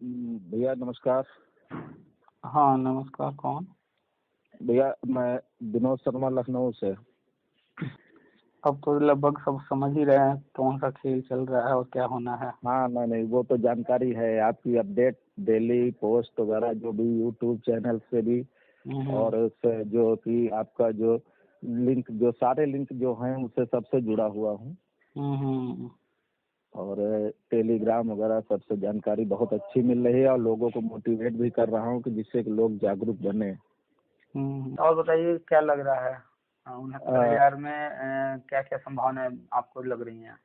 भैया नमस्कार। हाँ नमस्कार। कौन? भैया मैं विनोद शर्मा लखनऊ से। अब तो लगभग सब समझ ही रहे हैं कौन सा खेल चल रहा है और क्या होना है। हाँ नहीं वो तो जानकारी है, आपकी अपडेट डेली पोस्ट वगैरह जो भी यूट्यूब चैनल से भी और उससे जो कि आपका जो लिंक जो सारे लिंक जो हैं उससे सबसे जुड़ा हुआ हूँ और टेलीग्राम वगैरह सबसे जानकारी बहुत अच्छी मिल रही है और लोगों को मोटिवेट भी कर रहा हूँ कि जिससे कि लोग जागरूक बने। और बताइए क्या लग रहा है 69,000 में क्या क्या संभावनाएं आपको लग रही हैं?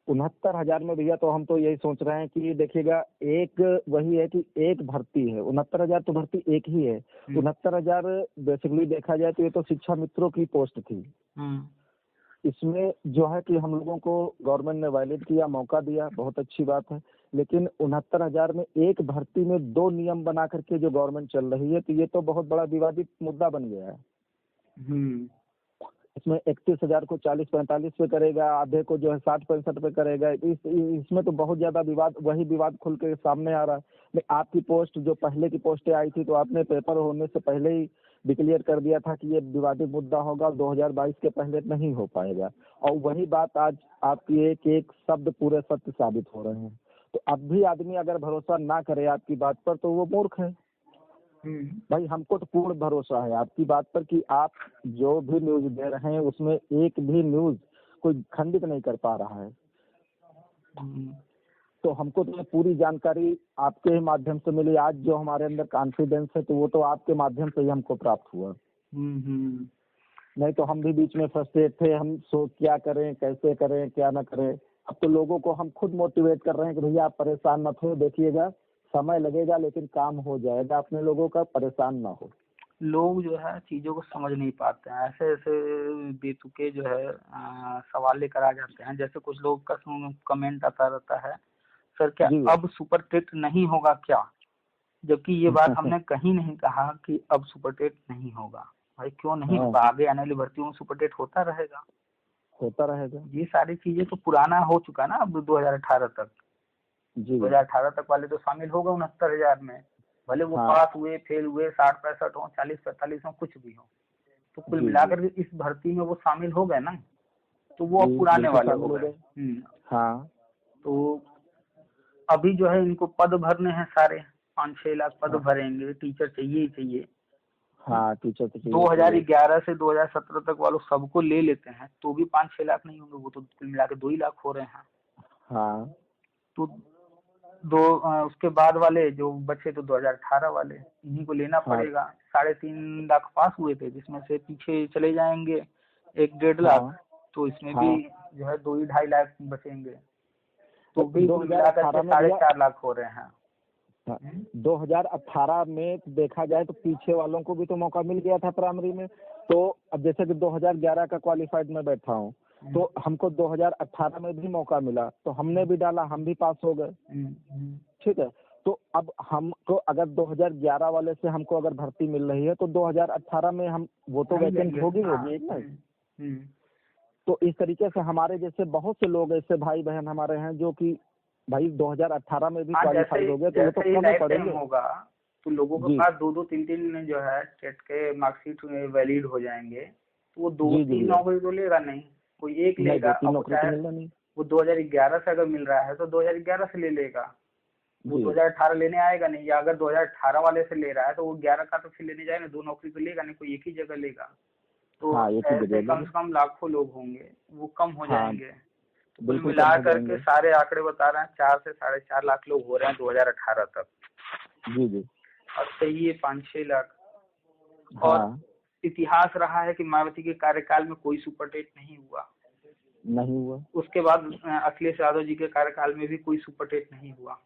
69,000 में भैया तो हम तो यही सोच रहे हैं कि देखिएगा, एक वही है कि एक भर्ती है। 69,000 तो भर्ती एक ही है। 69,000 बेसिकली देखा जाए तो ये तो शिक्षा मित्रों की पोस्ट थी। इसमें जो है कि हम लोगों को गवर्नमेंट ने वैलिड किया, मौका दिया, बहुत अच्छी बात है। लेकिन 69,000 में एक भर्ती में 2 नियम बना करके जो गवर्नमेंट चल रही है, तो ये तो बहुत बड़ा विवादित मुद्दा बन गया है। इसमें 31,000 को 40-45 पे करेगा, आधे को जो है 60-65 पे करेगा। इसमें तो बहुत ज्यादा विवाद खुल के सामने आ रहा है। आपकी पोस्ट जो पहले की पोस्टें आई थी तो आपने पेपर होने से पहले ही डिक्लेयर कर दिया था कि ये विवादित मुद्दा होगा, 2022 के पहले नहीं हो पाएगा। और वही बात आज आपकी एक एक शब्द पूरे सत्य साबित हो रहे हैं। तो अब भी आदमी अगर भरोसा ना करे आपकी बात पर तो वो मूर्ख है। भाई हमको तो पूर्ण भरोसा है आपकी बात पर कि आप जो भी न्यूज दे रहे हैं उसमें एक भी न्यूज कोई खंडित नहीं कर पा रहा है। तो हमको तो पूरी जानकारी आपके ही माध्यम से मिली। आज जो हमारे अंदर कॉन्फिडेंस है तो वो तो आपके माध्यम से ही हमको प्राप्त हुआ। नहीं तो हम भी बीच में फ्रस्ट्रेट थे, हम क्या करें, कैसे करें, क्या ना करें। अब तो लोगों को हम खुद मोटिवेट कर रहे हैं कि भैया आप परेशान मत हो, देखिएगा समय लगेगा लेकिन काम हो जाएगा, अपने लोगों का परेशान ना हो। लोग जो है चीजों को समझ नहीं पाते हैं, ऐसे ऐसे बेतुके जो है सवाल लेकर आ जाते हैं। जैसे कुछ लोग का कमेंट आता रहता है, सर क्या अब सुपर टेट नहीं होगा क्या? जबकि ये बात हमने कहीं नहीं कहा कि अब सुपर टेट नहीं होगा। भाई क्यों नहीं होगा? आगे आने वाली भर्तियों में सुपर टेट होता रहेगा। ये सारी चीजें तो पुराना हो चुका ना। अब 2018 तक 2018 तक वाले तो शामिल होगा 69,000 में। भले वो पास हुए, फेल हुए, 60-65 हो, 40-45 हो, कुछ भी हो, तो कुल मिलाकर इस भर्ती में वो शामिल हो गए ना। तो वो अब पुराने वाले हो गए। तो अभी जो है इनको पद भरने हैं, सारे 5-6 लाख पद भरेंगे। टीचर चाहिए ही चाहिए। टीचर चाहिए। 2011 से 2017 तक वालों सबको ले लेते हैं तो भी 5-6 लाख नहीं होंगे, वो तो कुल मिलाकर 2 ही लाख हो रहे हैं। तो उसके बाद वाले जो बचे तो 2018 वाले, इन्हीं को लेना पड़ेगा। 3.5 लाख पास हुए थे, जिसमें से पीछे चले जाएंगे 1-1.5 लाख। तो इसमें भी जो है 2-2.5 लाख बचेंगे, तो भी 4.5 लाख हो रहे हैं। 2018 में देखा जाए तो पीछे वालों को भी तो मौका मिल गया था प्राइमरी में। तो अब जैसे कि 2011 का क्वालिफाइड में बैठा हूँ तो हमको 2018 में भी मौका मिला, तो हमने भी डाला, हम भी पास हो गए। ठीक है, तो अब हमको अगर 2011 वाले से हमको अगर भर्ती मिल रही है तो 2018 में हम वो तो वैकेंट होगी ना। तो इस तरीके से हमारे जैसे बहुत से लोग ऐसे भाई बहन हमारे हैं जो कि भाई 2018 में भी क्वालिफाइड हो गए, तो वो तो कम पड़ेंगे होगा। तो लोगों के पास 2-2-3-3 जो है टेट के मार्कशीट वैलिड हो जाएंगे, तो वो 2-3 नौकरी तो लेगा नहीं, कोई एक लेगा। वो 2011 से अगर मिल रहा है तो 2011 से ले लेगा, वो 2018 लेने आएगा नहीं। या अगर 2018 वाले से ले रहा है तो वो 11 का तो फिर लेने जाएगा, 2 नौकरी तो लेगा नहीं, कोई एक ही जगह लेगा। तो ऐसे कम से कम लाखों लोग होंगे, वो कम हो जाएंगे। तो कुल मिला करके सारे आंकड़े बता रहे हैं 4 से 4.5 लाख लोग हो रहे हैं 2018 तक। और सही है 5-6 लाख। और इतिहास रहा है कि मायावती के कार्यकाल में कोई सुपर टेट नहीं हुआ। उसके बाद अखिलेश यादव जी के कार्यकाल में भी कोई सुपर टेट नहीं हुआ।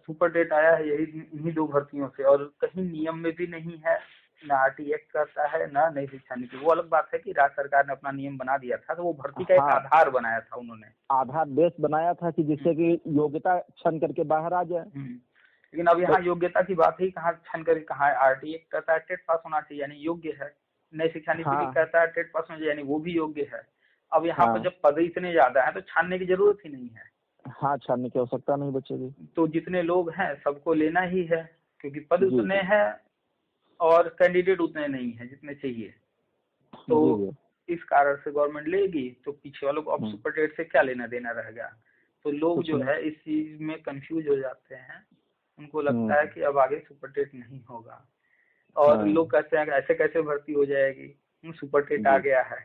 सुपर टेट आया है इन्हीं 2 भर्तियों से, और कहीं नियम में भी नहीं है, ना आरटी एक्ट करता है, ना नई शिक्षा नीति। वो अलग बात है कि राज्य सरकार ने अपना नियम बना दिया था, तो वो भर्ती का एक आधार बनाया था, उन्होंने आधार बेस बनाया था कि जिससे कि योग्यता छन करके बाहर आ जाए। लेकिन अब यहाँ योग्यता की बात ही कहाँ छन करके कहाँ है। आरटी एक्ट कहता है टेट पास होना चाहिए, यानी योग्य है। नई शिक्षा नीति भी कहता है टेट पास होना चाहिए, यानी वो भी योग्य है। अब यहाँ पर जब पद इतने ज्यादा है तो छानने की जरूरत ही नहीं है। हाँ, छानने की आवश्यकता नहीं बचेगी। तो जितने लोग हैं सबको लेना ही है, क्योंकि पद उतने हैं और कैंडिडेट उतने नहीं है जितने चाहिए। तो इस कारण से गवर्नमेंट लेगी, तो पीछे वालों को अब सुपर टेट से क्या लेना देना रहेगा। तो लोग जो है इस चीज में कंफ्यूज हो जाते हैं, उनको लगता है कि अब आगे सुपर टेट नहीं होगा, और लोग कहते हैं कि ऐसे कैसे भर्ती हो जाएगी, सुपर टेट आ गया है।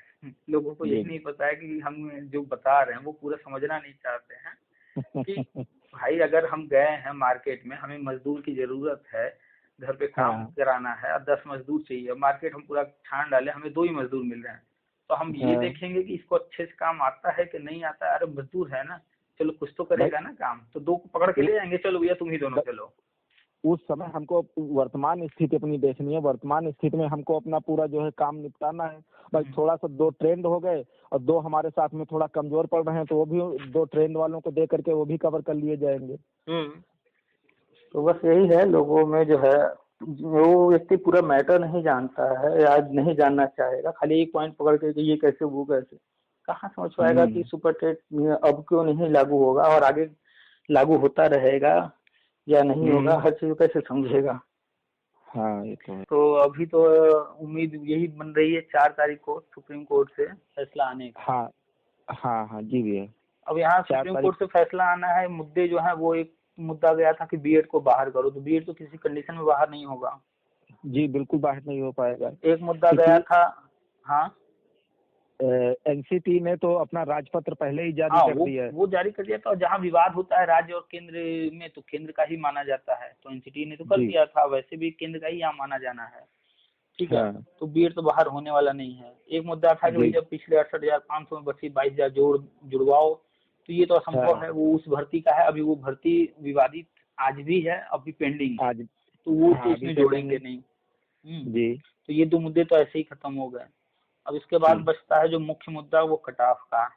लोगों को यही नहीं पता है कि हम जो बता रहे हैं वो पूरा समझना नहीं चाहते हैं कि भाई अगर हम गए हैं मार्केट में, हमें मजदूर की जरूरत है, घर पे काम कराना है और 10 मजदूर चाहिए, मार्केट हम पूरा छान डाले, हमें 2 ही मजदूर मिल रहे हैं, तो हम ये देखेंगे कि इसको अच्छे से काम आता है कि नहीं आता है। अरे मजदूर है ना, चलो कुछ तो करेगा ना काम, तो 2 को पकड़ के ले आएंगे, चलो भैया तुम ही दोनों चलो। उस समय हमको वर्तमान स्थिति अपनी देखनी है, वर्तमान स्थिति में हमको अपना पूरा जो है काम निपटाना है। बस थोड़ा सा 2 ट्रेंड हो गए और 2 हमारे साथ में थोड़ा कमजोर पड़ रहे हैं, तो वो भी 2 ट्रेंड वालों को दे करके वो भी कवर कर लिए जाएंगे। तो बस यही है, लोगों में जो है वो व्यक्ति पूरा मैटर नहीं जानता है या नहीं जानना चाहेगा, खाली एक पॉइंट पकड़ के ये कैसे वो कैसे, कहाँ समझ पाएगा कि सुपर टेट अब क्यों नहीं लागू होगा और आगे लागू होता रहेगा या नहीं होगा, हर चीज कैसे समझेगा। हाँ, ये तो है। तो अभी तो उम्मीद यही बन रही है 4 तारीख को सुप्रीम कोर्ट से फैसला आने का। हाँ हाँ हाँ जी भैया। अब यहाँ सुप्रीम कोर्ट से फैसला आना है, मुद्दे जो है वो एक मुद्दा गया था कि बीएड को बाहर करो, तो बीएड तो किसी कंडीशन में बाहर नहीं होगा। जी बिल्कुल बाहर नहीं हो पाएगा। एक मुद्दा गया था, हाँ एनसीटी ने तो अपना राजपत्र पहले ही जारी कर दिया है। वो जारी कर दिया था, और जहाँ विवाद होता है राज्य और केंद्र में तो केंद्र का ही माना जाता है, तो एनसीटी ने तो कर दिया था, वैसे भी केंद्र का ही यहाँ माना जाना है, ठीक है। तो बीएड तो बाहर होने वाला नहीं है। एक मुद्दा था कि जब पिछले 68,500 में बची 22,000 जुड़वाओ, तो ये तो असंभव है, वो उस भर्ती का है, अभी वो भर्ती विवादित आज भी है, अभी पेंडिंग है, तो वो तो इसमें जोड़ेंगे नहीं जी। तो ये 2 मुद्दे तो ऐसे ही खत्म हो गए। अब इसके बाद बचता है जो मुख्य मुद्दा, वो कट ऑफ का।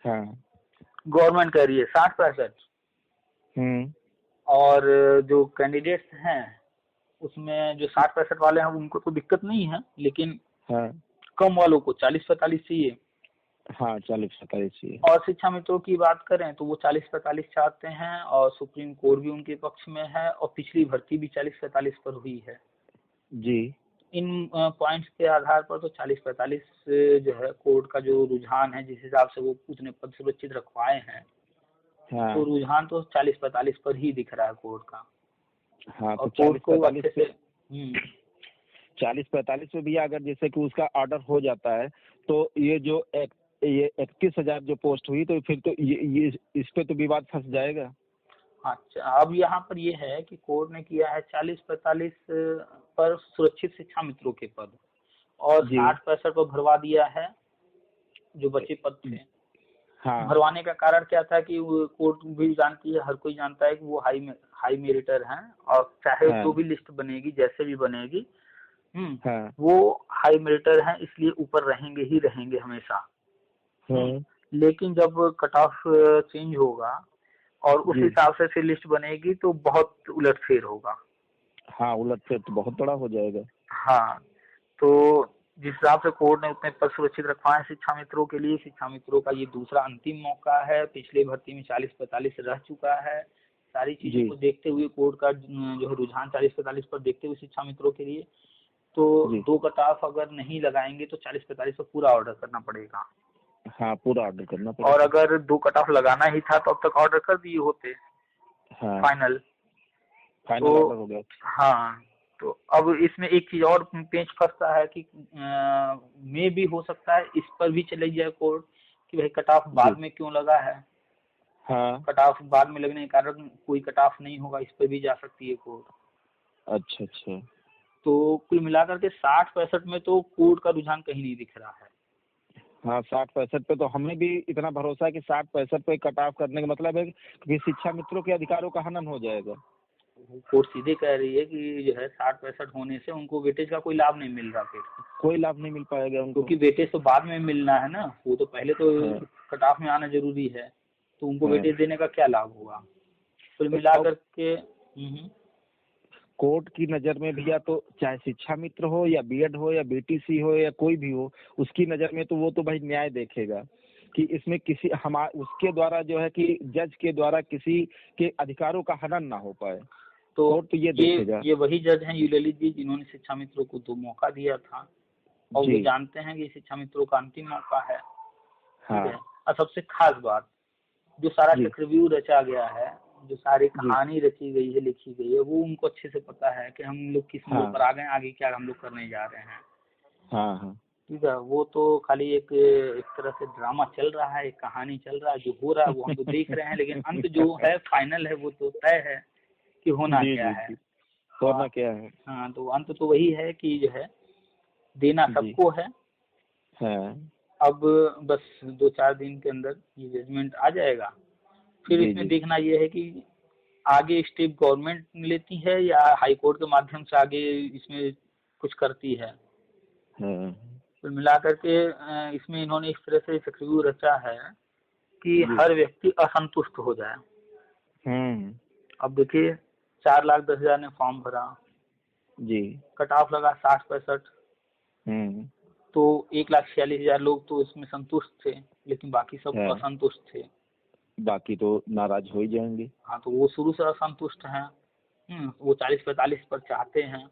गवर्नमेंट कह रही है 60-65 और जो कैंडिडेट्स हैं उसमें जो 60-65 वाले हैं उनको तो दिक्कत नहीं है, लेकिन कम वालों को 40-45 चाहिए। हाँ 40-45 चाहिए। और शिक्षा मित्रों की बात करें तो वो 40-45 चाहते हैं, और सुप्रीम कोर्ट भी उनके पक्ष में है, और पिछली भर्ती भी 40-45 पर हुई है जी। इन पॉइंट्स के आधार पर तो 40-45 जो है कोर्ट का जो रुझान है, जिस हिसाब से वो उतने पद सुरक्षित रखवाए हैं, तो रुझान तो 40-45 पर ही दिख रहा है कोर्ट का। हाँ, तो 40-45 में भी अगर जैसे कि उसका ऑर्डर हो जाता है, तो ये जो ये 31,000 जो पोस्ट हुई, तो फिर तो ये इस पे तो विवाद फंस जाएगा। अच्छा, अब यहाँ पर ये है कि कोर्ट ने किया है 40-45 पर सुरक्षित शिक्षा मित्रों के पद, और 60-65 पर भरवा दिया है जो बचे पद थे। भरवाने का कारण क्या था कि कोर्ट भी जानती है, हर कोई जानता है कि वो हाई मेरिटर हैं, और चाहे जो भी लिस्ट बनेगी, जैसे भी बनेगी, वो हाई मेरिटर हैं, इसलिए ऊपर रहेंगे ही रहेंगे हमेशा। लेकिन जब कट ऑफ चेंज होगा और उस हिसाब से फिर लिस्ट बनेगी, तो बहुत उलटफेर होगा। हाँ, उलटफेर तो बहुत बड़ा हो जाएगा। हाँ, तो जिस हिसाब से कोर्ट ने उतने पद सुरक्षित रखवाए शिक्षा मित्रों के लिए, शिक्षा मित्रों का ये दूसरा अंतिम मौका है। पिछले भर्ती में 40-45 रह चुका है। सारी चीजों को देखते हुए कोर्ट का जो रुझान 40-45 पर देखते हुए शिक्षा मित्रों के लिए, तो 2 कट ऑफ अगर नहीं लगाएंगे तो 40-45 पर पूरा ऑर्डर करना पड़ेगा। हाँ, पूरा ऑर्डर करना पड़ेगा। और अगर 2 कट ऑफ लगाना ही था तो अब तक ऑर्डर कर दिए होते। फाइनल ऑर्डर हो गया। हाँ, तो अब इसमें एक चीज और पेंच फंसता है कि में भी हो सकता है इस पर भी चले जाए कोर्ट कि भाई कट ऑफ बाद में क्यों लगा है। कट ऑफ बाद में लगने के कारण कोई कट ऑफ नहीं होगा, इस पर भी जा सकती है कोर्ट। अच्छा। तो कुल मिलाकर के 60-65 में तो कोर्ट का रुझान कहीं नहीं दिख रहा है। हाँ, 60-65 पे तो हमें भी इतना भरोसा है कि 60-65 पे कट ऑफ करने का मतलब है कि शिक्षा मित्रों के अधिकारों का हनन हो जाएगा। कोर्ट सीधे कह रही है कि जो है 60-65 होने से उनको वेटेज का कोई लाभ नहीं मिल रहा, फिर कोई लाभ नहीं मिल पाएगा उनको, क्योंकि वेटेज तो बाद में मिलना है ना, वो तो पहले तो कट ऑफ में आना जरूरी है, तो उनको वेटेज देने का क्या लाभ होगा। कुल मिलाकर के कोर्ट की नजर में भैया, तो चाहे शिक्षा मित्र हो या बीएड हो या बीटीसी हो या कोई भी हो, उसकी नजर में तो वो तो भाई न्याय देखेगा। कि इसमें किसी उसके द्वारा जो है कि जज के द्वारा किसी के अधिकारों का हनन ना हो पाए। तो ये देखेगा। ये वही जज हैं ललित जी जिन्होंने शिक्षा मित्रों को 2 मौका दिया था, और वो जानते हैं कि शिक्षा मित्रों का अंतिम मौका है। ठीक है। और सबसे खास बात, जो सारा चक्रव्यूह रचा गया है, जो सारी कहानी रची गई है, लिखी गई है, वो उनको अच्छे से पता है कि हम लोग किस मोड़ पर आ गए, आगे क्या हम लोग करने जा रहे हैं। ठीक है। वो तो खाली एक तरह से ड्रामा चल रहा है, एक कहानी चल रहा है, जो हो रहा है वो हम तो देख रहे हैं, लेकिन अंत जो है फाइनल है वो तो तय है कि होना क्या है। होना क्या है। हाँ, तो अंत तो वही है कि जो है देना सबको है। अब बस 2-4 दिन के अंदर ये जजमेंट आ जाएगा। फिर इसमें देखना ये है कि आगे स्टेप गवर्नमेंट लेती है या हाई कोर्ट के माध्यम से आगे इसमें कुछ करती है। तो मिला करके इसमें इन्होंने इस तरह से चक्रव्यूह रचा है कि हर व्यक्ति असंतुष्ट हो जाए। अब देखिए 4,10,000 ने फॉर्म भरा जी, कट ऑफ लगा 60-65, तो 1,46,000 लोग तो इसमें संतुष्ट थे, लेकिन बाकी सब असंतुष्ट थे। बाकी तो नाराज हो ही जाएंगे। हाँ, तो वो शुरू से असंतुष्ट हैं। वो 40-45 पर चाहते हैं।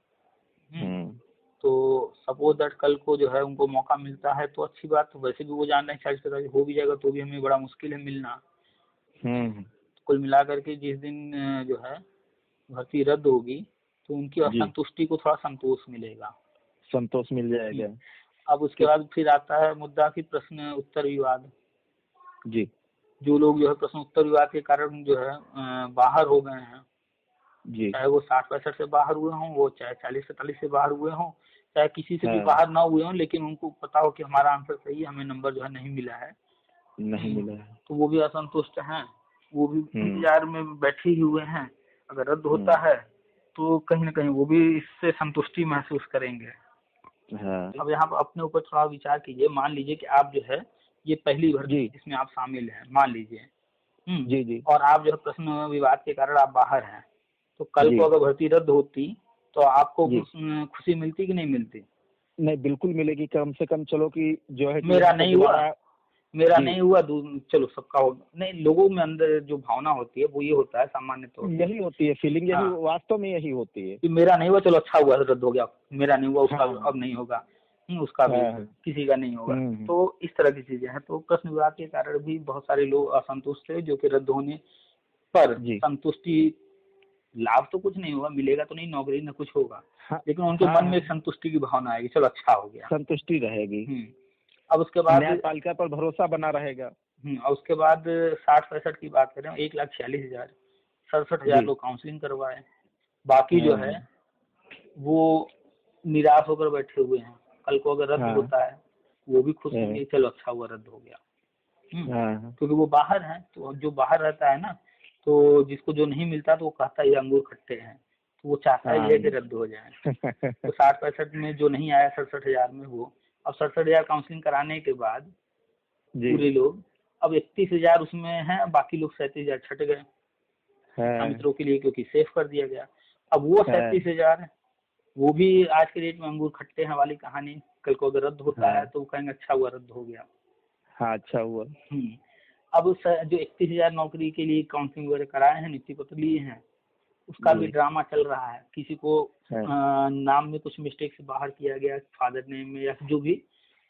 तो सपोज दैट कल को जो है उनको मौका मिलता है तो अच्छी बात, तो वैसे भी वो जान रहे हैं 40-45 हो भी जाएगा तो भी हमें बड़ा मुश्किल है मिलना। कुल मिला करके जिस दिन जो है भर्ती रद्द होगी तो उनकी असंतुष्टि को थोड़ा संतोष मिलेगा, संतोष मिल जाएगा। अब उसके बाद फिर आता है मुद्दा की प्रश्न उत्तर विवाद जी। जो लोग जो है प्रश्न उत्तर विवाद के कारण जो है बाहर हो गए हैं जी, चाहे वो 60-65 से बाहर हुए हों, वो चाहे 40-45 से बाहर हुए हों, चाहे किसी से भी बाहर ना हुए हों, लेकिन उनको पता हो कि हमारा आंसर सही है, हमें नंबर जो है नहीं मिला है, तो वो भी असंतुष्ट हैं। वो भी इंतजार में बैठे ही हुए हैं। अगर रद्द होता है तो कहीं ना कहीं वो भी इससे संतुष्टि महसूस करेंगे। अब यहाँ पर अपने ऊपर थोड़ा विचार कीजिए। मान लीजिए कि आप जो है ये पहली भर्ती जिसमें आप शामिल हैं, मान लीजिए जी जी, और आप जो है प्रश्न विवाद के कारण आप बाहर हैं, तो कल को अगर भर्ती रद्द होती तो आपको खुशी मिलती कि नहीं मिलती? नहीं, बिल्कुल मिलेगी। कम से कम चलो कि जो है मेरा नहीं हुआ, मेरा नहीं हुआ, चलो सबका हो। नहीं, लोगों में अंदर जो भावना होती है वो ये होता है, सामान्य तौर पर यही होती है, फीलिंग यही वास्तव में यही होती है कि मेरा नहीं हुआ, चलो अच्छा हुआ रद्द हो गया, मेरा नहीं हुआ उसका अब नहीं होगा, उसका भी किसी का नहीं होगा। तो इस तरह की चीजें हैं। तो प्रश्न विवाद के कारण भी बहुत सारे लोग असंतुष्ट थे, जो कि रद्द होने पर संतुष्टि, लाभ तो कुछ नहीं होगा, मिलेगा तो नहीं नौकरी, न कुछ होगा, लेकिन उनके मन में संतुष्टि की भावना आएगी, चलो अच्छा हो गया, संतुष्टि रहेगी। अब उसके बाद न्यायपालिका पर भरोसा बना रहेगा। और उसके बाद 60-65 की बात करें, 1,46,000, 67,000 लोग काउंसलिंग करवाए, बाकी जो है वो निराश होकर बैठे हुए हैं। कल को अगर रद्द होता है वो भी खुश होंगे, चलो अच्छा हुआ रद्द हो गया, क्योंकि वो बाहर है। तो जो बाहर रहता है ना, तो जिसको जो नहीं मिलता तो वो कहता है ये अंगूर खट्टे हैं, तो वो चाहता है कि रद्द हो जाए। तो 60-65 में जो नहीं आया 67,000 में, वो अब 67,000 काउंसलिंग कराने के बाद पूरे लोग, अब 31,000 उसमें है, बाकी लोग 37,000 छट गए मित्रों के लिए, क्योंकि सेफ कर दिया गया। अब वो 37,000 वो भी आज के डेट में अंगूर खट्टे हैं वाली कहानी, कल को अगर रद्द होता है तो वो कहेंगे अच्छा हुआ रद्द हो गया। हाँ, अच्छा हुआ। अब जो 31,000 नौकरी के लिए काउंसलिंग वगैरह कराए हैं, नियुक्ति पत्र लिए हैं, उसका भी ड्रामा चल रहा है। किसी को नाम में कुछ मिस्टेक से बाहर किया गया, फादर नेम में, या जो भी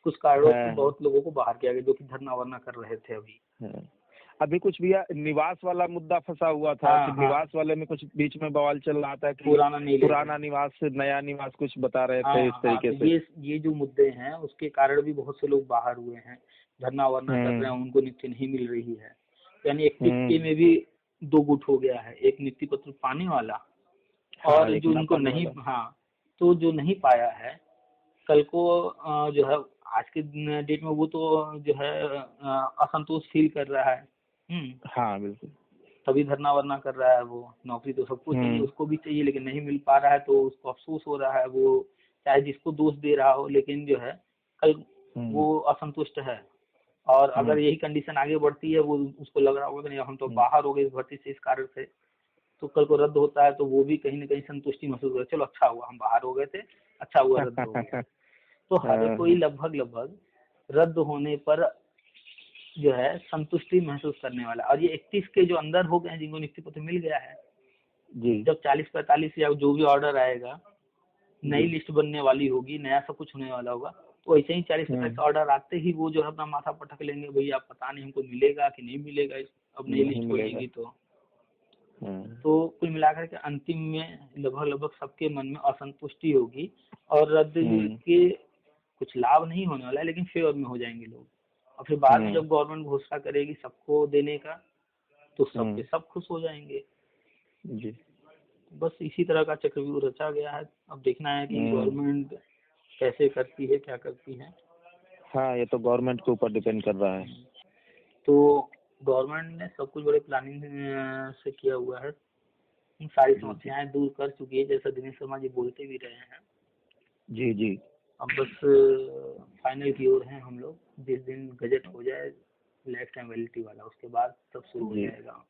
कुछ कारणों से बहुत लोगों को बाहर किया गया, जो कि धरना वरना कर रहे थे। अभी कुछ भी निवास वाला मुद्दा फंसा हुआ था। निवास वाले में कुछ बीच में बवाल चल रहा था कि पुराना निवास से नया निवास कुछ बता रहे थे इस तरीके से। ये जो मुद्दे हैं उसके कारण भी बहुत से लोग बाहर हुए हैं, धरना वरना कर रहे हैं, उनको नियुक्ति नहीं मिल रही है। यानी 31 में भी 2 गुट हो गया है, एक नियुक्ति पत्र पाने वाला और जो उनको नहीं, तो जो नहीं पाया है, कल को जो है आज के डेट में वो तो जो है असंतोष फील कर रहा है। हाँ बिल्कुल, तभी धरना वरना कर रहा है। वो नौकरी तो सबको चाहिए, उसको भी चाहिए, लेकिन नहीं मिल पा रहा है तो उसको अफसोस हो रहा है। वो चाहे जिसको दोष दे रहा हो, लेकिन जो है कल वो असंतुष्ट है। और अगर यही कंडीशन आगे बढ़ती है, वो उसको लग रहा होगा कि नहीं हम तो बाहर हो गए इस भर्ती से, इस कारण से, तो कल को रद्द होता है तो वो भी कहीं ना कहीं संतुष्टि महसूस हो, चलो अच्छा हुआ हम बाहर हो गए थे, अच्छा हुआ रद्द हो गया। तो हर कोई लगभग रद्द होने पर जो है संतुष्टि महसूस करने वाला। और ये 31 के जो अंदर हो गए हैं जिनको नियुक्ति पत्र मिल गया है जी, जब 40-45 या जो भी ऑर्डर आएगा, नई लिस्ट बनने वाली होगी, नया सब कुछ होने वाला होगा, तो ऐसे ही 40-45 ऑर्डर आते ही वो जो है अपना माथा पटक लेंगे, भैया पता नहीं हमको मिलेगा कि नहीं मिलेगा, अब नई लिस्ट बनेगी तो कुल मिलाकर के अंतिम में लगभग सबके मन में असंतुष्टि होगी और रद्द के कुछ लाभ नहीं होने वाला है, लेकिन फेवर में हो जाएंगे लोग। और फिर बाद में जब गवर्नमेंट घोषणा करेगी सबको देने का, तो सबके सब खुश हो जाएंगे जी। बस इसी तरह का चक्रव्यूह रचा गया है। अब देखना है कि गवर्नमेंट कैसे करती है, क्या करती है। हाँ, ये तो गवर्नमेंट के ऊपर डिपेंड कर रहा है। तो गवर्नमेंट ने सब कुछ बड़े प्लानिंग से किया हुआ है, इन सारी समस्याएं दूर कर चुकी है, जैसा दिनेश शर्मा जी बोलते भी रहे हैं। जी जी। अब बस फाइनल की ओर हैं हम लोग, जिस दिन गजट हो जाए लाइफ टाइम वैलिडिटी वाला, उसके बाद सब शुरू हो जाएगा।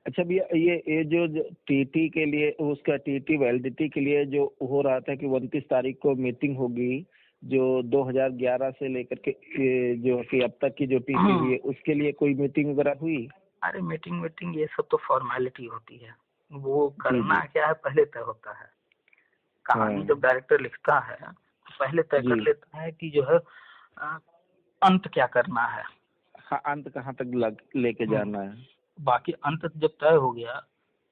अच्छा भैया, ये जो टीटी के लिए, उसका टीटी वैलिडिटी के लिए जो हो रहा था कि 29 तारीख को मीटिंग होगी, जो 2011 से लेकर के जो कि अब तक की जो टीटी हुई है, उसके लिए कोई मीटिंग वगैरह हुई? अरे मीटिंग ये सब तो फॉर्मेलिटी होती है, वो करना क्या है पहले तय होता है। कहानी जब डायरेक्टर लिखता है तो पहले तय कर लेता है कि जो है अंत क्या करना है। हाँ, अंत कहाँ तक लेके जाना है। बाकी अंत जब तय हो गया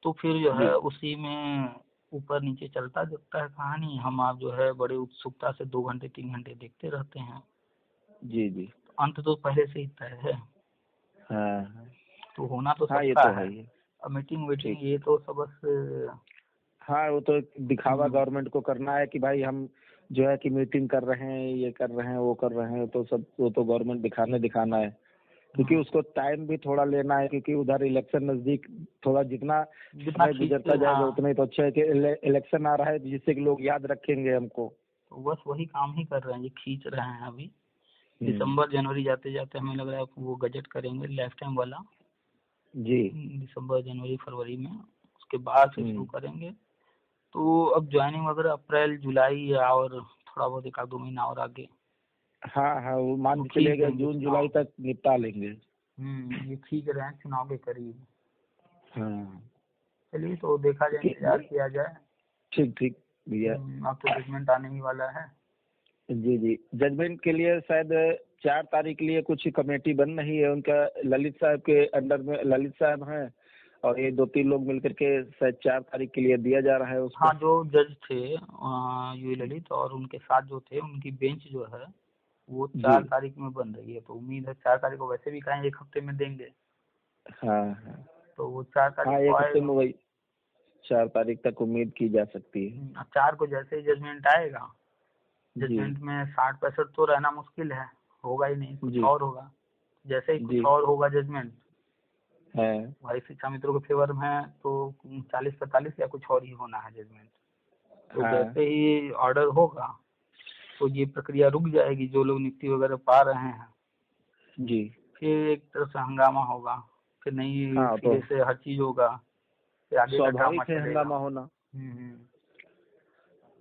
तो फिर जो है उसी में ऊपर नीचे चलता जाता है कहानी। हम आप जो है बड़े उत्सुकता से 2 घंटे 3 घंटे देखते रहते हैं। जी जी। तो अंत तो पहले से ही तय है। हाँ, तो होना तो हाँ, ये सबका तो है। ही। अब मीटिंग ये तो सब बस हाँ, वो तो दिखावा गवर्नमेंट को करना है कि भाई हम जो है कि मीटिंग कर रहे हैं, ये कर रहे हैं, वो कर रहे हैं, तो सब वो तो गवर्नमेंट दिखाना है, क्योंकि उसको टाइम भी थोड़ा लेना है, क्योंकि उधर इलेक्शन नजदीक, थोड़ा जितना समय गुजरता जाएगा उतना ही तो अच्छा है कि इलेक्शन आ रहा है जिससे कि लोग याद रखेंगे हमको। तो बस वही काम ही कर रहे हैं, ये खींच रहे हैं। अभी दिसंबर जनवरी जाते जाते हमें लग रहा है वो गजट करेंगे लाइफ टाइम वाला जी, दिसंबर जनवरी फरवरी में, उसके बाद से शुरू करेंगे। तो अब ज्वाइनिंग वगैरह अप्रैल जुलाई और थोड़ा बहुत 1-2 महीना और आगे। हाँ हाँ, वो मान के चलेगा जून जुलाई तक निपटा लेंगे। ये खींच रहे हैं चुनाव के करीब। हाँ, चलिए तो देखा जाए, इंतजार किया जाए। ठीक ठीक भैया। अब तो जजमेंट आने ही वाला है। जी जी, जजमेंट के लिए शायद 4 तारीख के लिए कुछ कमेटी बन रही है, उनका ललित साहब के अंडर में ललित साहब हैं, और ये 2-3 लोग मिलकर के शायद 4 तारीख के लिए दिया जा रहा है उसको। हाँ, जो जज थे यू ललित और उनके साथ जो थे उनकी बेंच जो है वो 4 तारीख में बन रही है। तो उम्मीद है 4 तारीख को, वैसे भी कहें 1 हफ्ते में देंगे। हाँ हाँ, तो वो 4 तारीख हाँ, को 1 हफ्ते आएगा। में वही 4 तारीख तक उम्मीद की जा सकती है। 4 को जैसे ही जजमेंट आएगा, जजमेंट में 60-65 तो रहना मुश्किल है, होगा ही नहीं, कुछ और होगा। जैसे ही कुछ और होगा जजमेंट भाई शिक्षा मित्रों के फेवर में है तो 40-45 या कुछ और ही होना है जजमेंट। तो जैसे ही ऑर्डर होगा तो ये प्रक्रिया रुक जाएगी, जो लोग नियुक्ति वगैरह पा रहे हैं जी, फिर एक तरह से हंगामा होगा, फिर नहीं फिर से हर चीज होगा, फिर आगे का ड्रामा चलेगा। हंगामा होना।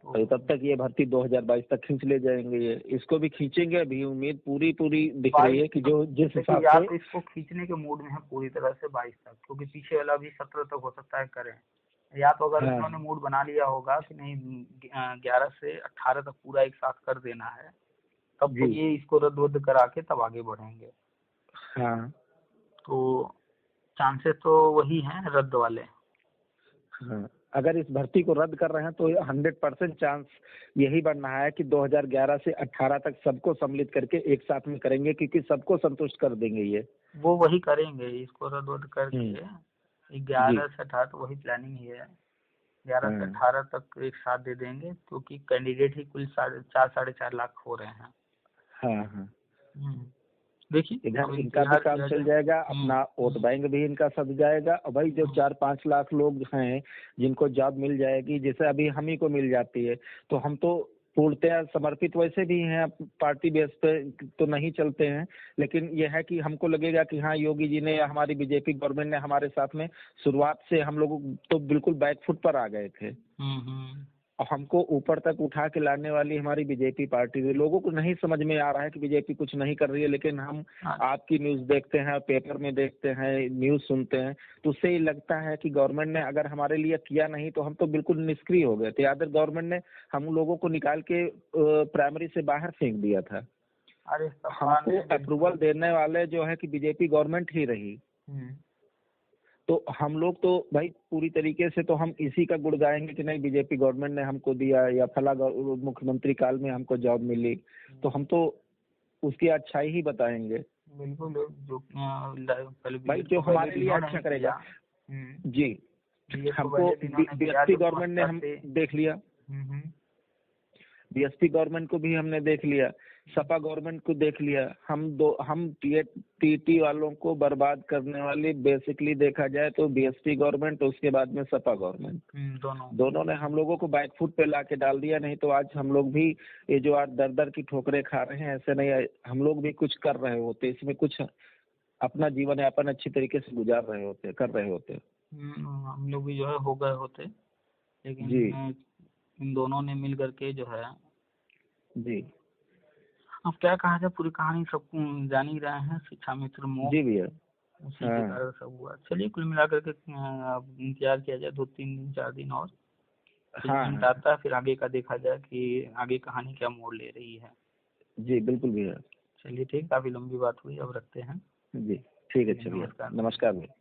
तो तब तक ये भर्ती 2022 तक खींच ले जाएंगे, ये इसको भी खींचेंगे। अभी उम्मीद पूरी दिख रही है कि जो जिस हिसाब से तो इसको खींचने के मूड में है पूरी तरह से 22 तक, क्योंकि पीछे वाला भी 17 तक हो सकता है करें, या तो अगर उन्होंने मूड बना लिया होगा कि नहीं 11 से 18 तक पूरा एक साथ कर देना है, तब तो ये इसको रद्द करा के तब आगे बढ़ेंगे। हाँ, तो चांसेस तो वही हैं रद्द वाले। हाँ, अगर इस भर्ती को रद्द कर रहे हैं तो 100% चांस यही बनना है कि 2011 से 18 तक सबको सम्मिलित करके एक साथ में करेंगे, क्योंकि सबको संतुष्ट कर देंगे ये। वो वही करेंगे, इसको रद्द करके 11 से 18 तो वही प्लानिंग ही है। 11 से 18 तक एक साथ दे देंगे, क्योंकि कैंडिडेट ही कुल 4.5 लाख हो रहे हैं। हाँ हाँ, देखिए इधर इनका भी काम चल जाएगा, अपना वोट बैंक भी इनका सज जाएगा। और भाई जो 4-5 लाख लोग हैं जिनको जॉब मिल जाएगी, जैसे अभी हम ही को मिल जाती है, तो हम तो पूर्णतः समर्पित वैसे भी हैं, पार्टी बेस पे तो नहीं चलते हैं, लेकिन यह है कि हमको लगेगा कि हाँ, योगी जी ने या हमारी बीजेपी गवर्नमेंट ने हमारे साथ में शुरुआत से हम लोग तो बिल्कुल बैक फुट पर आ गए थे। हमको ऊपर तक उठा के लाने वाली हमारी बीजेपी पार्टी है। लोगों को नहीं समझ में आ रहा है कि बीजेपी कुछ नहीं कर रही है, लेकिन हम आपकी न्यूज देखते हैं, पेपर में देखते हैं, न्यूज सुनते हैं, तो उससे ही लगता है कि गवर्नमेंट ने अगर हमारे लिए किया नहीं तो हम तो बिल्कुल निष्क्रिय हो गए थे। अदर गवर्नमेंट ने हम लोगों को निकाल के प्राइमरी से बाहर फेंक दिया था। अरे हमको अप्रूवल देने वाले जो है कि बीजेपी गवर्नमेंट ही रही। तो हम लोग तो भाई पूरी तरीके से तो हम इसी का गुण गाएंगे कि नहीं बीजेपी गवर्नमेंट ने हमको दिया या फला मुख्यमंत्री काल में हमको जॉब मिली, तो हम तो उसकी अच्छाई ही बताएंगे। बिल्कुल, जो भाई जो हमारे लिए अच्छा करेगा। जी, हमको बीएसपी गवर्नमेंट ने हम देख लिया, बीएसपी गवर्नमेंट को भी हमने देख लिया, सपा गवर्नमेंट को देख लिया। हम टीटी वालों को बर्बाद करने वाली बेसिकली देखा जाए तो बीएसपी गवर्नमेंट, उसके बाद में सपा गवर्नमेंट, दोनों ने हम लोगों को बैक फुट पे लाके डाल दिया। नहीं तो आज हम लोग भी ये जो आज दर दर की ठोकरें खा रहे हैं, ऐसे नहीं हम लोग भी कुछ कर रहे होते, इसमें कुछ अपना जीवन यापन अच्छी तरीके से गुजार रहे होते, कर रहे होते। हम लोग भी जो है हो गए होते, लेकिन जी इन दोनों ने मिल करके जो है जी, अब क्या कहा जाए, पूरी कहानी सब जान ही रहे हैं। शिक्षा मित्र मोह जी भैया, उसी के कारण सब हुआ। चलिए कुल मिलाकर के अब इंतजार किया जाए 2-3 दिन 4 दिन और आता है, फिर आगे का देखा जाए कि आगे कहानी क्या मोड़ ले रही है। जी बिल्कुल भैया। चलिए ठीक, काफी लंबी बात हुई, अब रखते हैं। जी ठीक है, चलिए नमस्कार भैया।